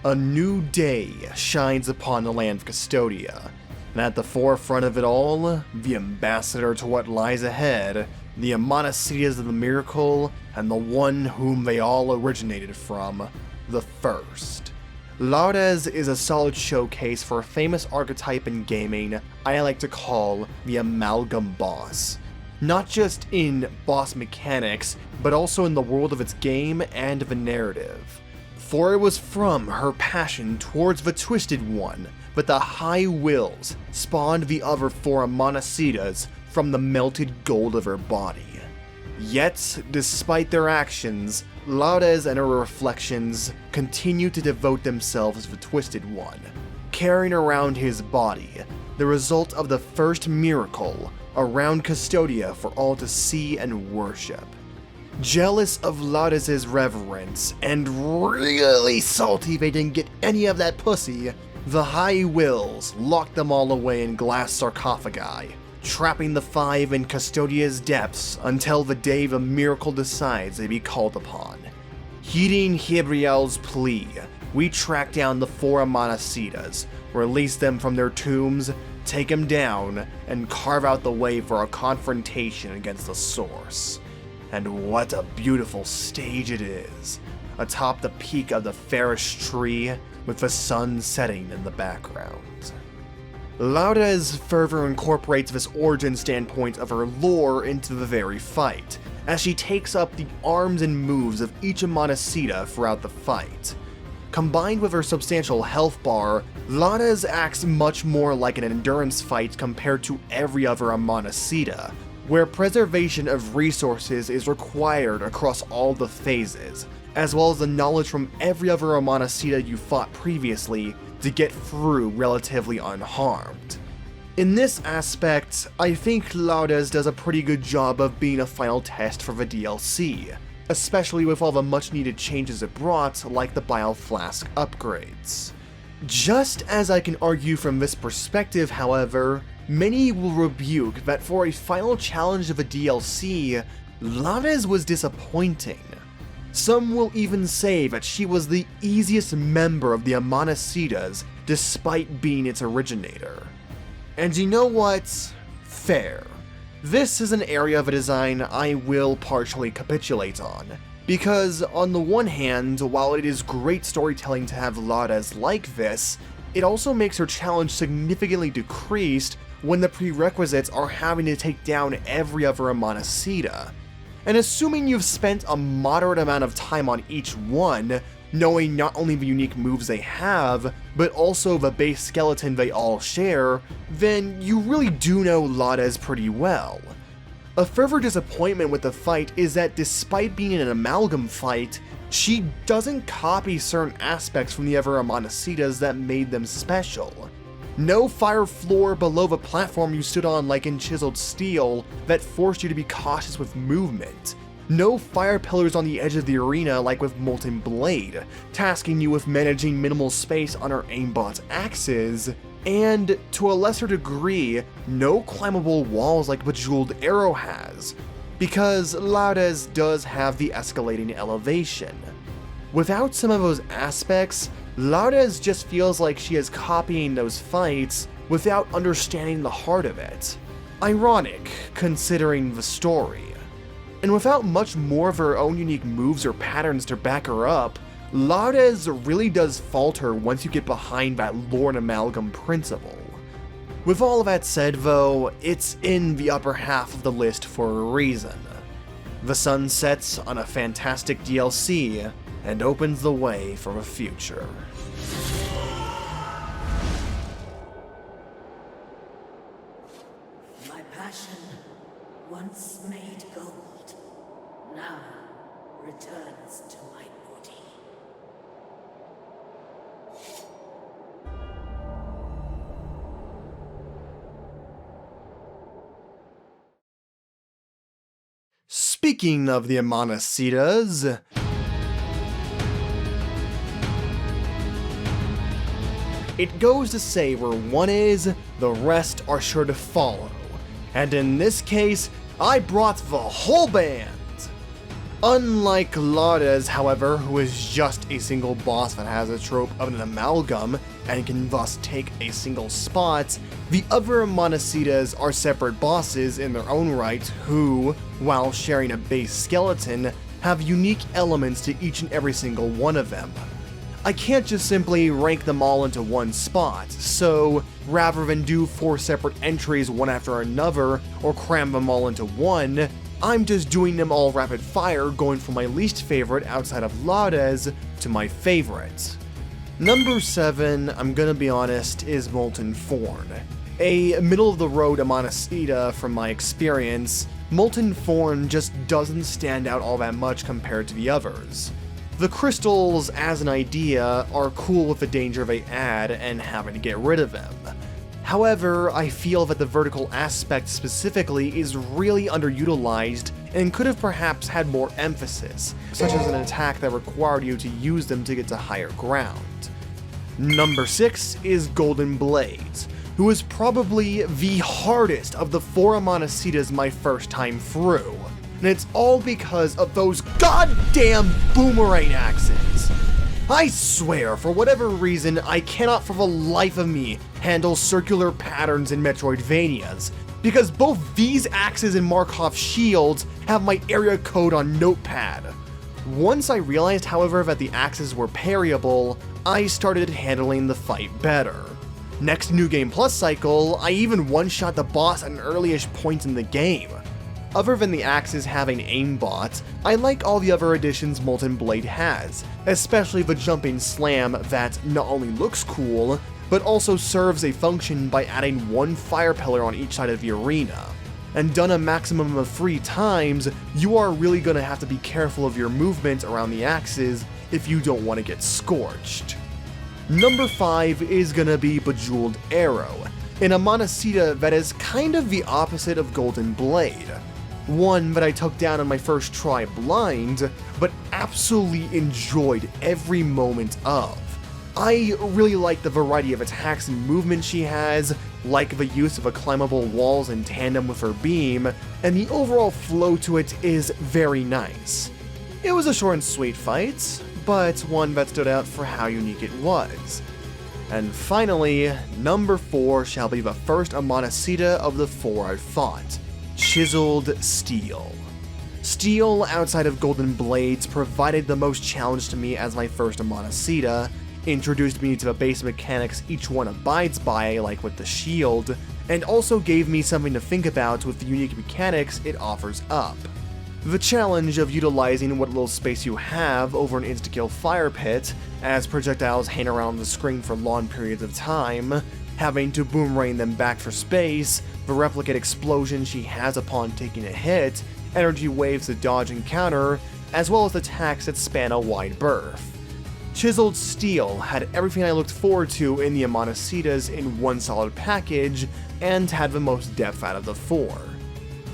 A new day shines upon the land of Custodia, and at the forefront of it all, the ambassador to what lies ahead, the Amanecidas of the Miracle, and the one whom they all originated from, the First. Laudes is a solid showcase for a famous archetype in gaming I like to call the Amalgam Boss. Not just in boss mechanics, but also in the world of its game and the narrative. For it was from her passion towards the Twisted One that the High Wills spawned the other four Amanecidas from the melted gold of her body. Yet, despite their actions, Laudes and her reflections continue to devote themselves to the Twisted One, carrying around his body, the result of the first miracle around Custodia for all to see and worship. Jealous of Laudes' reverence, and really salty they didn't get any of that pussy, the High Wills locked them all away in glass sarcophagi, trapping the five in Custodia's depths until the day the miracle decides they be called upon. Heeding Hibriel's plea, we track down the four Amanecidas, release them from their tombs, take them down, and carve out the way for a confrontation against the Source. And what a beautiful stage it is, atop the peak of the fairest tree with the sun setting in the background. Laudes further incorporates this origin standpoint of her lore into the very fight, as she takes up the arms and moves of each Amanecida throughout the fight. Combined with her substantial health bar, Laudes acts much more like an endurance fight compared to every other Amanecida, where preservation of resources is required across all the phases, as well as the knowledge from every other Amanecida you fought previously to get through relatively unharmed. In this aspect, I think Laudes does a pretty good job of being a final test for the DLC, especially with all the much needed changes it brought, like the Bile Flask upgrades. Just as I can argue from this perspective, however, many will rebuke that for a final challenge of a DLC, Laudes was disappointing. Some will even say that she was the easiest member of the Amanecidas despite being its originator. And you know what? Fair. This is an area of a design I will partially capitulate on, because on the one hand, while it is great storytelling to have Laudes like this, it also makes her challenge significantly decreased when the prerequisites are having to take down every other Amanecida. And assuming you've spent a moderate amount of time on each one, knowing not only the unique moves they have, but also the base skeleton they all share, then you really do know Laudes pretty well. A further disappointment with the fight is that despite being an amalgam fight, she doesn't copy certain aspects from the other Amanecidas that made them special. No fire floor below the platform you stood on like in chiseled steel that forced you to be cautious with movement. No fire pillars on the edge of the arena like with Molten Blade, tasking you with managing minimal space on her aimbot's axes, and, to a lesser degree, no climbable walls like Bejeweled Arrow has, because Laudes does have the escalating elevation. Without some of those aspects, Laudes just feels like she is copying those fights without understanding the heart of it. Ironic, considering the story. And without much more of her own unique moves or patterns to back her up, Laudes really does falter once you get behind that lore and amalgam principle. With all of that said though, it's in the upper half of the list for a reason. The sun sets on a fantastic DLC and opens the way for the future. My passion, once made gold, now returns to my body. Speaking of the Amanecidas, it goes to say where one is, the rest are sure to follow. And in this case, I brought the whole band. Unlike Laudes, however, who is just a single boss that has a trope of an amalgam and can thus take a single spot, the other Amanecidas are separate bosses in their own right who, while sharing a base skeleton, have unique elements to each and every single one of them. I can't just simply rank them all into one spot, so rather than do 4 separate entries one after another or cram them all into one, I'm just doing them all rapid fire, going from my least favorite outside of Lades to my favorite. Number 7, I'm gonna be honest, is Molten Thorn. A middle-of-the-road Amanacida from my experience, Molten Thorn just doesn't stand out all that much compared to the others. The crystals, as an idea, are cool with the danger they add and having to get rid of them. However, I feel that the vertical aspect specifically is really underutilized and could have perhaps had more emphasis, such as an attack that required you to use them to get to higher ground. Number 6 is Golden Blades, who is probably the hardest of the 4 Amonacidas my first time through. And it's all because of those goddamn boomerang axes. I swear, for whatever reason, I cannot for the life of me handle circular patterns in Metroidvanias, because both these axes and Markov's shields have my area code on Notepad. Once I realized, however, that the axes were parryable, I started handling the fight better. Next New Game Plus cycle, I even one-shot the boss at an early-ish point in the game. Other than the axes having aimbot, I like all the other additions Molten Blade has, especially the jumping slam that not only looks cool, but also serves a function by adding 1 fire pillar on each side of the arena. And done a maximum of 3 times, you are really gonna have to be careful of your movement around the axes if you don't want to get scorched. Number 5 is gonna be Bejeweled Arrow, an Amanacida that is kind of the opposite of Golden Blade. One that I took down on my first try blind, but absolutely enjoyed every moment of. I really like the variety of attacks and movement she has, like the use of a climbable walls in tandem with her beam, and the overall flow to it is very nice. It was a short and sweet fight, but one that stood out for how unique it was. And finally, number 4 shall be the first Amanacida of the 4 I've fought. Chiseled Steel. Steel, outside of Golden Blades, provided the most challenge to me as my first Amanacida, introduced me to the base mechanics each one abides by, like with the shield, and also gave me something to think about with the unique mechanics it offers up. The challenge of utilizing what little space you have over an insta-kill fire pit, as projectiles hang around the screen for long periods of time, having to boomerang them back for space, the replicate explosion she has upon taking a hit, energy waves to dodge and counter, as well as attacks that span a wide berth. Chiseled Steel had everything I looked forward to in the Amonacidas in one solid package, and had the most depth out of the 4.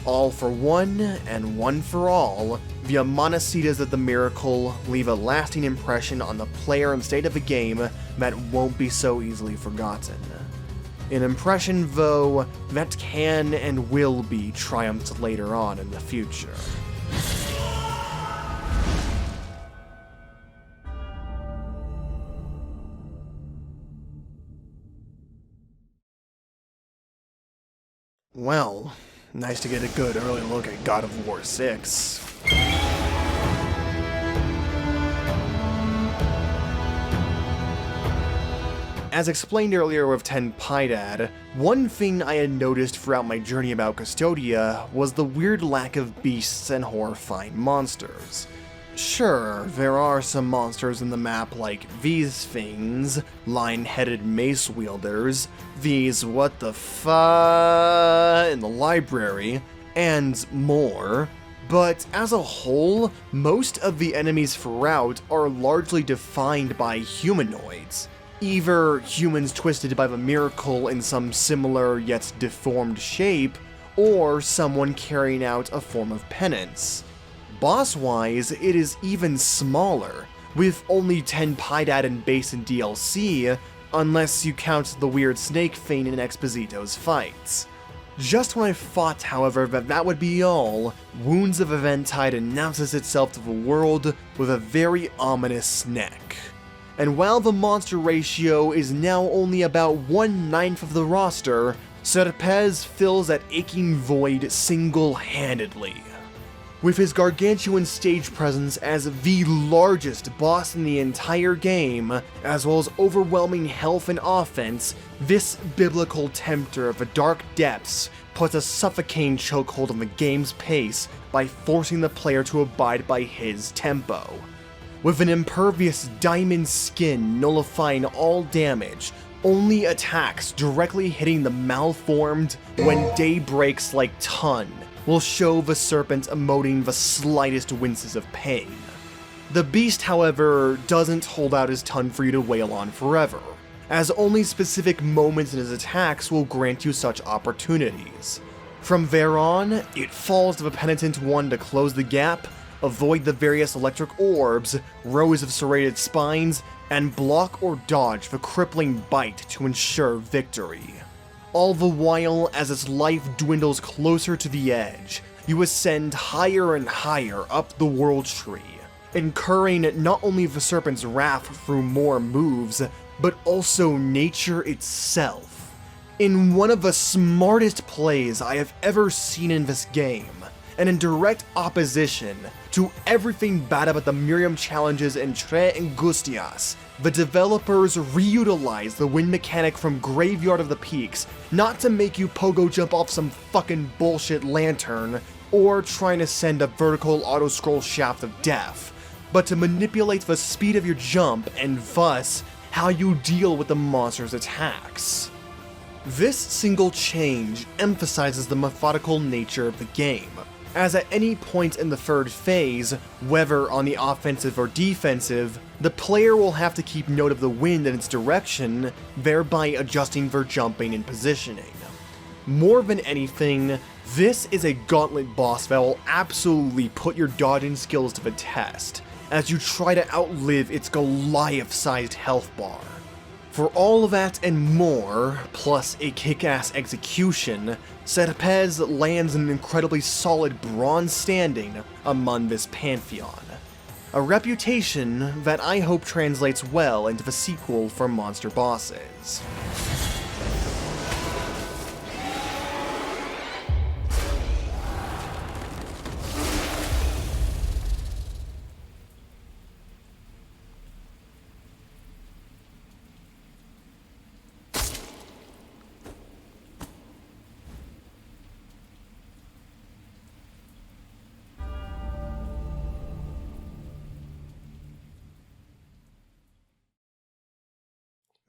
All for one, and one for all, the Amonacidas of the Miracle leave a lasting impression on the player and state of the game that won't be so easily forgotten. An impression, though, that can and will be triumphed later on in the future. Well, nice to get a good early look at God of War 6. As explained earlier with 10 Pydad, one thing I had noticed throughout my journey about Custodia was the weird lack of beasts and horrifying monsters. Sure, there are some monsters in the map like these things, lion-headed mace wielders, these what the in the library, and more, but as a whole, most of the enemies throughout are largely defined by humanoids. Either humans twisted by the Miracle in some similar yet deformed shape, or someone carrying out a form of penance. Boss-wise, it is even smaller, with only 10 Pydad in base and DLC, unless you count the weird snake thing in Exposito's fights. Just when I thought, however, that would be all, Wounds of Eventide announces itself to the world with a very ominous neck. And while the monster ratio is now only about 1/9 of the roster, Serpez fills that aching void single-handedly. With his gargantuan stage presence as the largest boss in the entire game, as well as overwhelming health and offense, this biblical tempter of the dark depths puts a suffocating chokehold on the game's pace by forcing the player to abide by his tempo. With an impervious diamond skin nullifying all damage, only attacks directly hitting the malformed when day breaks like Ton will show the serpent emoting the slightest winces of pain. The beast, however, doesn't hold out his tongue for you to wail on forever, as only specific moments in his attacks will grant you such opportunities. From there on, it falls to the penitent one to close the gap, avoid the various electric orbs, rows of serrated spines, and block or dodge the crippling bite to ensure victory. All the while, as its life dwindles closer to the edge, you ascend higher and higher up the world tree, incurring not only the serpent's wrath through more moves, but also nature itself. In one of the smartest plays I have ever seen in this game, and in direct opposition to everything bad about the Miriam challenges in Tres Angustias, the developers reutilize the wind mechanic from Graveyard of the Peaks not to make you pogo jump off some fucking bullshit lantern or trying to send a vertical auto-scroll shaft of death, but to manipulate the speed of your jump and thus how you deal with the monster's attacks. This single change emphasizes the methodical nature of the game, as at any point in the third phase, whether on the offensive or defensive, the player will have to keep note of the wind and its direction, thereby adjusting their jumping and positioning. More than anything, this is a gauntlet boss that will absolutely put your dodging skills to the test, as you try to outlive its Goliath-sized health bar. For all of that and more, plus a kick-ass execution, Serpez lands an incredibly solid bronze standing among this pantheon. A reputation that I hope translates well into the sequel for monster bosses.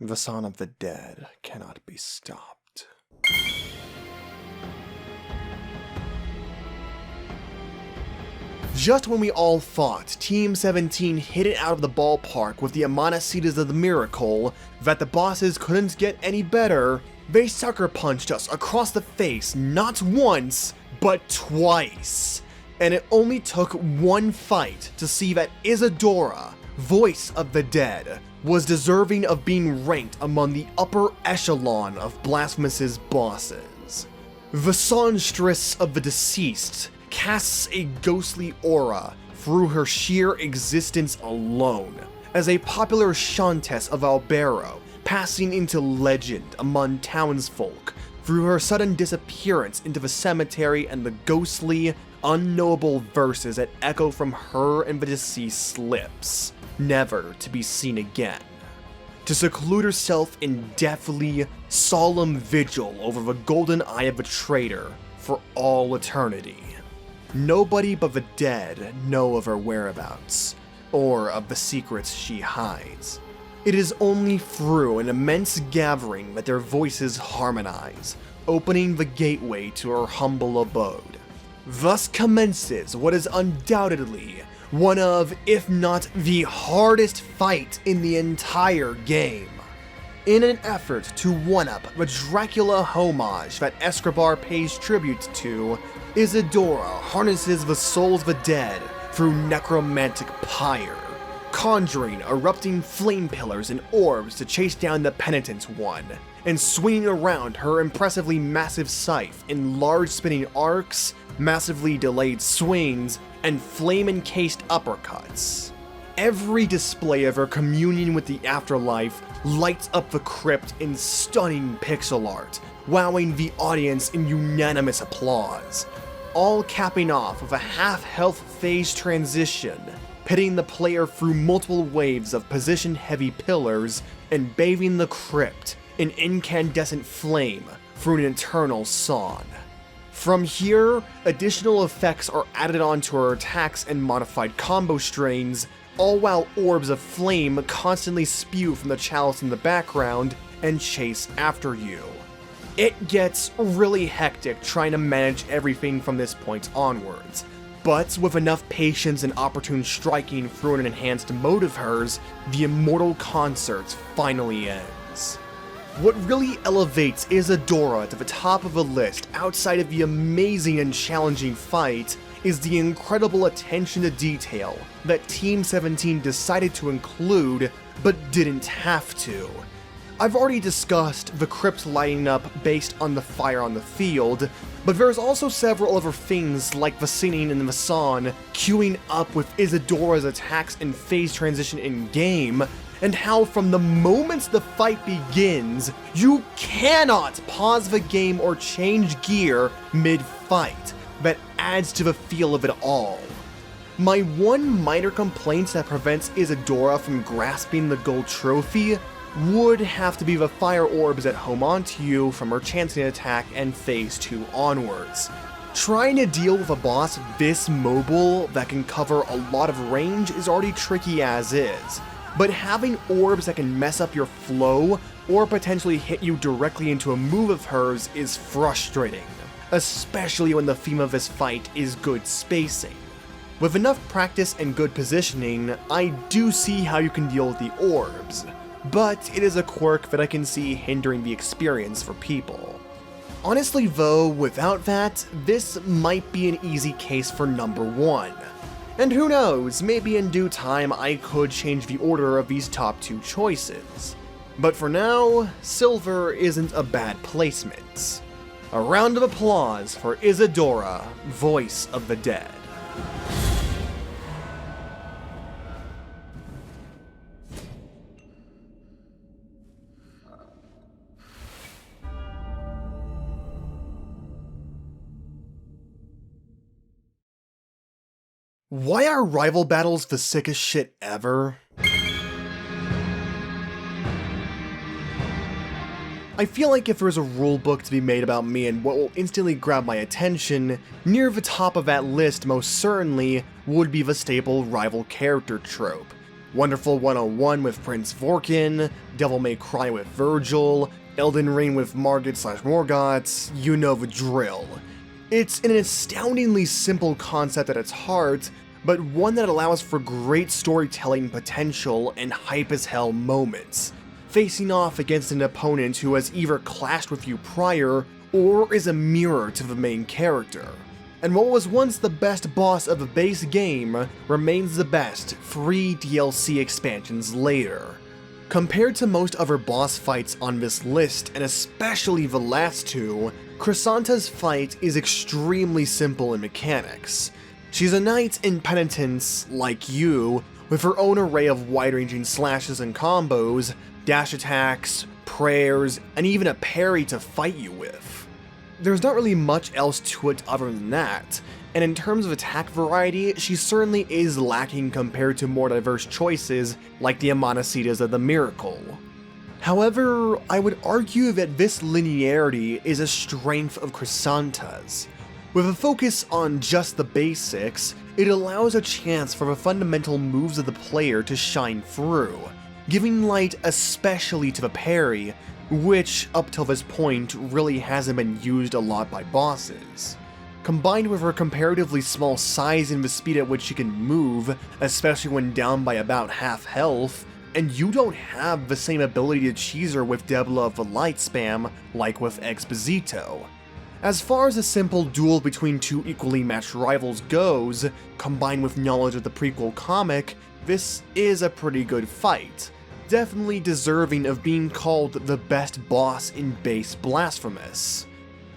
The son of the dead cannot be stopped. Just when we all thought Team 17 hit it out of the ballpark with the Amanecidas of the Miracle, that the bosses couldn't get any better, they sucker punched us across the face not once, but twice. And it only took one fight to see that Isadora, voice of the dead, was deserving of being ranked among the upper echelon of Blasphemous' bosses. The songstress of the deceased casts a ghostly aura through her sheer existence alone, as a popular chantess of Albero, passing into legend among townsfolk through her sudden disappearance into the cemetery and the ghostly, unknowable verses that echo from her and the deceased's lips, never to be seen again, to seclude herself in deathly, solemn vigil over the golden eye of a traitor for all eternity. Nobody but the dead know of her whereabouts, or of the secrets she hides. It is only through an immense gathering that their voices harmonize, opening the gateway to her humble abode. Thus commences what is undoubtedly one of, if not the hardest fight in the entire game. In an effort to one-up the Dracula homage that Escobar pays tribute to, Isadora harnesses the souls of the dead through necromantic pyre, conjuring erupting flame pillars and orbs to chase down the penitent one, and swinging around her impressively massive scythe in large spinning arcs, massively delayed swings, and flame-encased uppercuts. Every display of her communion with the afterlife lights up the crypt in stunning pixel art, wowing the audience in unanimous applause. all capping off with a half-health phase transition, pitting the player through multiple waves of position-heavy pillars and bathing the crypt in incandescent flame through an eternal song. From here, additional effects are added onto her attacks and modified combo strains, all while orbs of flame constantly spew from the chalice in the background and chase after you. It gets really hectic trying to manage everything from this point onwards, but with enough patience and opportune striking through an enhanced mode of hers, the immortal concert finally ends. What really elevates Isadora to the top of the list outside of the amazing and challenging fight is the incredible attention to detail that Team 17 decided to include but didn't have to. I've already discussed the crypt lighting up based on the fire on the field, but there's also several other things like the singing and the song queuing up with Isadora's attacks and phase transition in-game, and how from the moment the fight begins, you cannot pause the game or change gear mid-fight. That adds to the feel of it all. My one minor complaint that prevents Isadora from grasping the gold trophy would have to be the fire orbs that home onto you from her chancing attack and phase 2 onwards. Trying to deal with a boss this mobile that can cover a lot of range is already tricky as is, but having orbs that can mess up your flow or potentially hit you directly into a move of hers is frustrating, especially when the theme of this fight is good spacing. With enough practice and good positioning, I do see how you can deal with the orbs, but it is a quirk that I can see hindering the experience for people. Honestly though, without that, this might be an easy case for number 1. And who knows, maybe in due time I could change the order of these top 2 choices. But for now, silver isn't a bad placement. A round of applause for Isadora, voice of the dead. Why are rival battles the sickest shit ever? I feel like if there's a rulebook to be made about me and what will instantly grab my attention, near the top of that list most certainly would be the staple rival character trope. Wonderful 101 with Prince Vorkin, Devil May Cry with Virgil, Elden Ring with Margit/Morgott, you know the drill. It's an astoundingly simple concept at its heart, but one that allows for great storytelling potential and hype as hell moments, facing off against an opponent who has either clashed with you prior or is a mirror to the main character. And what was once the best boss of the base game remains the best 3 DLC expansions later. Compared to most other boss fights on this list, and especially the last 2, Chrysanta's fight is extremely simple in mechanics. She's a knight in penitence, like you, with her own array of wide-ranging slashes and combos, dash attacks, prayers, and even a parry to fight you with. There's not really much else to it other than that, and in terms of attack variety, she certainly is lacking compared to more diverse choices like the Amanecidas of the Miracle. However, I would argue that this linearity is a strength of Chrysanta's. With a focus on just the basics, it allows a chance for the fundamental moves of the player to shine through, giving light especially to the parry, which up till this point really hasn't been used a lot by bosses. Combined with her comparatively small size and the speed at which she can move, especially when down by about half health, and you don't have the same ability to cheese her with Debla of the Light spam like with Exposito. As far as a simple duel between 2 equally matched rivals goes, combined with knowledge of the prequel comic, this is a pretty good fight. Definitely deserving of being called the best boss in base Blasphemous.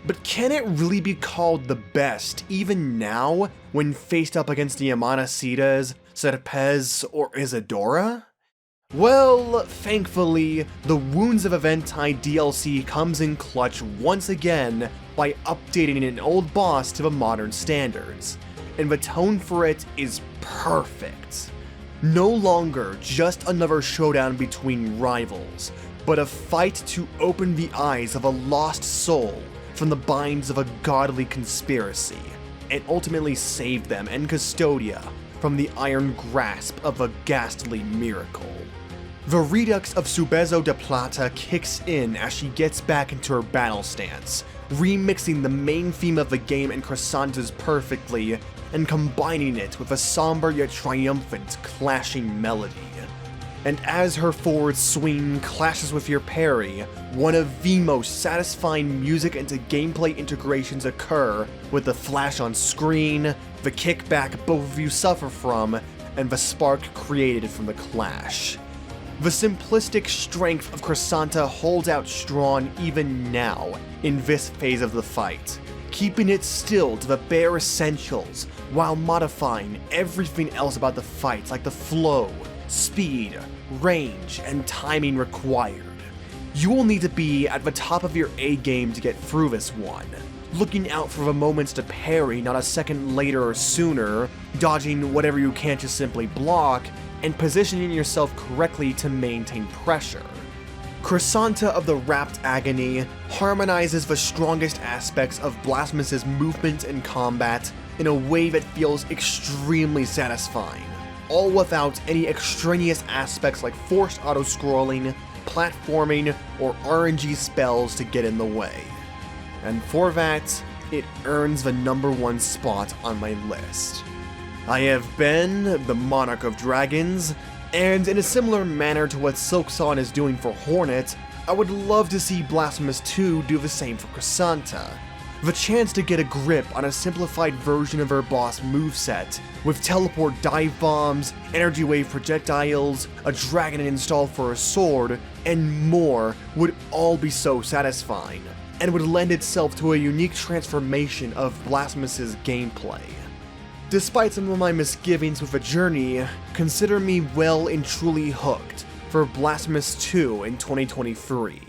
But can it really be called the best even now when faced up against the Amanecidas, Serpez, or Isadora? Well, thankfully, the Wounds of Eventide DLC comes in clutch once again by updating an old boss to the modern standards, and the tone for it is perfect. No longer just another showdown between rivals, but a fight to open the eyes of a lost soul from the binds of a godly conspiracy, and ultimately save them and Custodia from the iron grasp of a ghastly miracle. The redux of Subezo de Plata kicks in as she gets back into her battle stance, remixing the main theme of the game and Chrysanta's perfectly, and combining it with a somber yet triumphant clashing melody. And as her forward swing clashes with your parry, one of the most satisfying music and gameplay integrations occur with the flash on screen, the kickback both of you suffer from, and the spark created from the clash. The simplistic strength of Chrysanta holds out strong even now in this phase of the fight, keeping it still to the bare essentials while modifying everything else about the fight, like the flow, speed, range, and timing required. You will need to be at the top of your A game to get through this one, looking out for the moments to parry not a second later or sooner, dodging whatever you can to simply block, and positioning yourself correctly to maintain pressure. Chrysanta of the Wrapped Agony harmonizes the strongest aspects of Blasphemous' movement and combat in a way that feels extremely satisfying, all without any extraneous aspects like forced auto-scrolling, platforming, or RNG spells to get in the way. And for that, it earns the #1 spot on my list. I have been the Monarch of Dragons, and in a similar manner to what Silksong is doing for Hornet, I would love to see Blasphemous 2 do the same for Chrysanta. The chance to get a grip on a simplified version of her boss moveset, with teleport dive bombs, energy wave projectiles, a dragon install for a sword, and more would all be so satisfying, and would lend itself to a unique transformation of Blasphemous' gameplay. Despite some of my misgivings with the journey, consider me well and truly hooked for Blasphemous 2 in 2023.